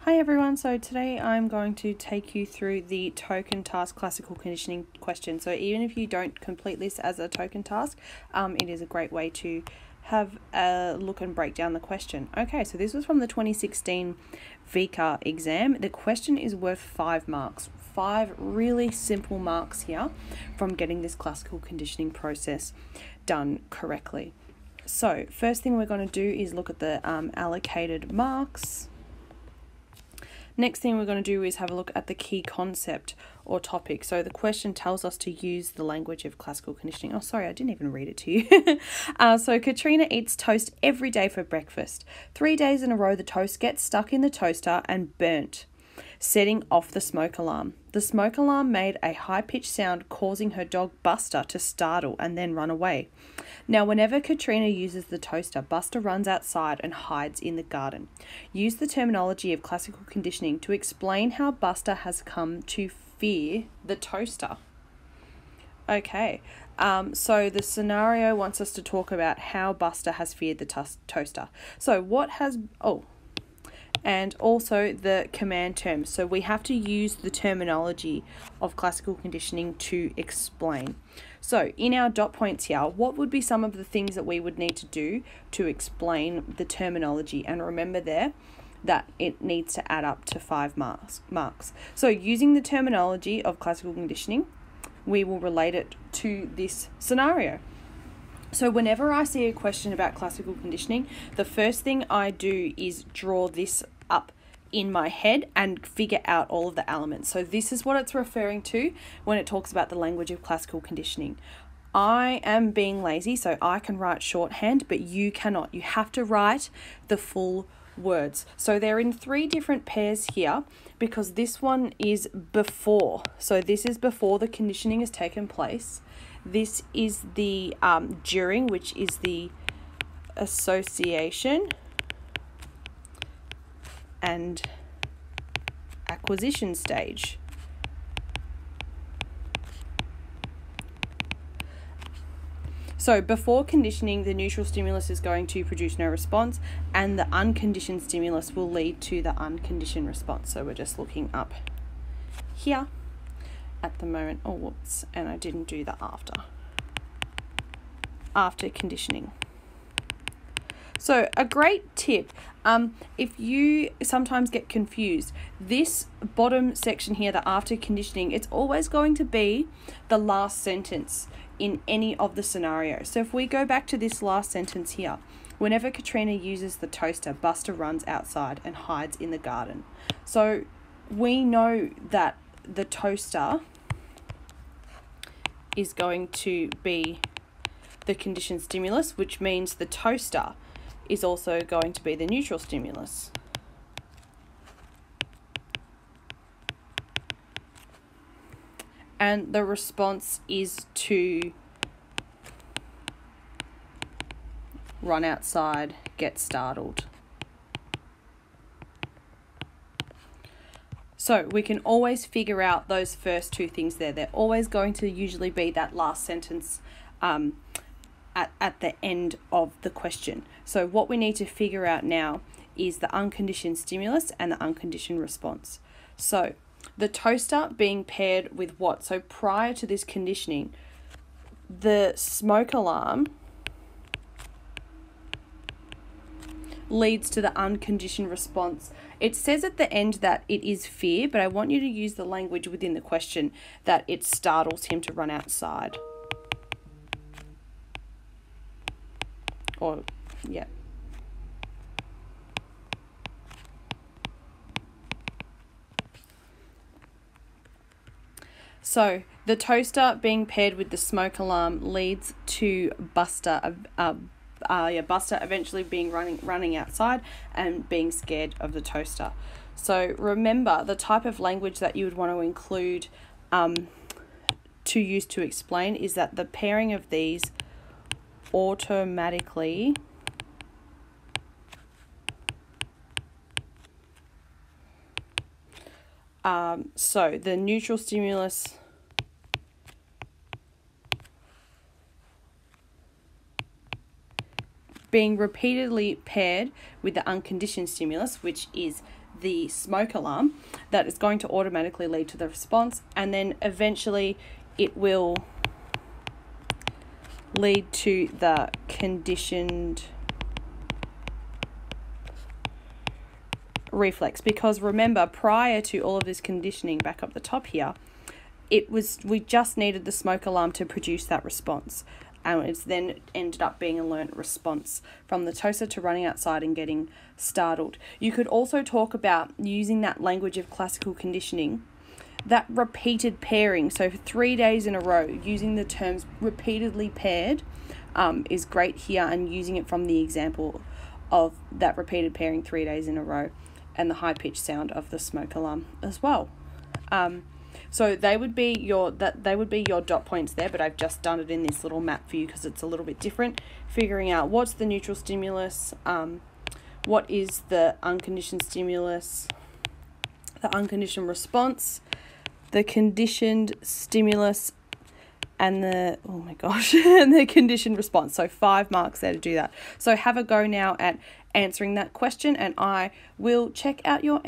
Hi everyone, so today I'm going to take you through the token task classical conditioning question. So even if you don't complete this as a token task, it is a great way to have a look and break down the question. Okay, so this was from the 2016 VCAR exam. The question is worth 5 marks. 5 really simple marks here from getting this classical conditioning process done correctly. So first thing we're going to do is look at the allocated marks. Next thing we're going to do is have a look at the key concept or topic. So the question tells us to use the language of classical conditioning. Oh, sorry, I didn't even read it to you. So Katrina eats toast every day for breakfast. 3 days in a row, the toast gets stuck in the toaster and burnt, setting off the smoke alarm. The smoke alarm made a high-pitched sound, causing her dog Buster to startle and then run away. Now, whenever Katrina uses the toaster, Buster runs outside and hides in the garden. Use the terminology of classical conditioning to explain how Buster has come to fear the toaster. Okay, so the scenario wants us to talk about how Buster has feared the toaster. So what has... and also the command terms. So we have to use the terminology of classical conditioning to explain. So in our dot points here, what would be some of the things that we would need to do to explain the terminology? And remember there that it needs to add up to 5 marks. So using the terminology of classical conditioning, we will relate it to this scenario. So whenever I see a question about classical conditioning, the first thing I do is draw this up in my head and figure out all of the elements. So this is what it's referring to when it talks about the language of classical conditioning. I am being lazy, so I can write shorthand, but you cannot. You have to write the full words. So they're in 3 different pairs here because this one is before. So this is before the conditioning has taken place. This is the during, which is the association and acquisition stage. So before conditioning, the neutral stimulus is going to produce no response, and the unconditioned stimulus will lead to the unconditioned response. So we're just looking up here at the moment. Oh, whoops, and I didn't do the after conditioning. So a great tip, if you sometimes get confused, this bottom section here, the after conditioning, it's always going to be the last sentence in any of the scenarios. So if we go back to this last sentence here, whenever Katrina uses the toaster, Buster runs outside and hides in the garden. So we know that the toaster is going to be the conditioned stimulus, which means the toaster is also going to be the neutral stimulus. And the response is to run outside, get startled. So we can always figure out those first 2 things there. They're always going to usually be that last sentence at the end of the question. So what we need to figure out now is the unconditioned stimulus and the unconditioned response. So the toaster being paired with what? So prior to this conditioning, the smoke alarm leads to the unconditioned response. It says at the end that it is fear, but I want you to use the language within the question that it startles him to run outside. Or, yeah. So the toaster being paired with the smoke alarm leads to Buster eventually being running outside and being scared of the toaster. So remember, the type of language that you would want to include to use to explain is that the pairing of these automatically so the neutral stimulus being repeatedly paired with the unconditioned stimulus, which is the smoke alarm, that is going to automatically lead to the response, and then eventually it will lead to the conditioned reflex. Because remember, prior to all of this conditioning back up the top here, we just needed the smoke alarm to produce that response, and it's then ended up being a learnt response from the toaster to running outside and getting startled. You could also talk about using that language of classical conditioning, that repeated pairing. So for 3 days in a row, using the terms repeatedly paired is great here, and using it from the example of that repeated pairing 3 days in a row and the high-pitched sound of the smoke alarm as well. So they would be your dot points there, but I've just done it in this little map for you because it's a little bit different. Figuring out what's the neutral stimulus, what is the unconditioned stimulus, the unconditioned response, the conditioned stimulus, and the and the conditioned response. So 5 marks there to do that. So have a go now at answering that question, and I will check out your answer.